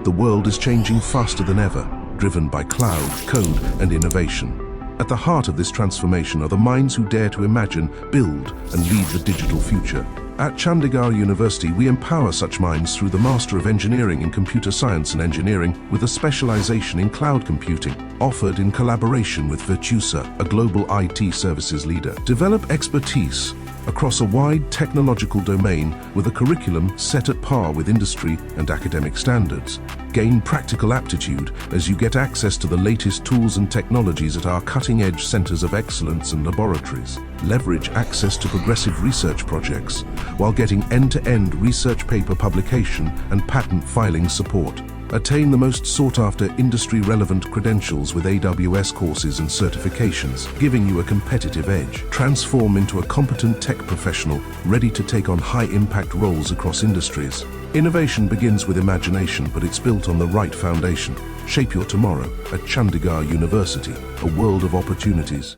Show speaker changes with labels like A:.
A: The world is changing faster than ever, driven by cloud, code, and innovation. At the heart of this transformation are the minds who dare to imagine, build, and lead the digital future. At Chandigarh University, we empower such minds through the Master of Engineering in Computer Science and Engineering with a specialization in cloud computing, offered in collaboration with Virtusa, a global IT services leader. Develop expertise across a wide technological domain with a curriculum set at par with industry and academic standards. Gain practical aptitude as you get access to the latest tools and technologies at our cutting-edge centers of excellence and laboratories. Leverage access to progressive research projects while getting end-to-end research paper publication and patent filing support. Attain the most sought-after industry-relevant credentials with AWS courses and certifications, giving you a competitive edge. Transform into a competent tech professional, ready to take on high-impact roles across industries. Innovation begins with imagination, but it's built on the right foundation. Shape your tomorrow at Chandigarh University, a world of opportunities.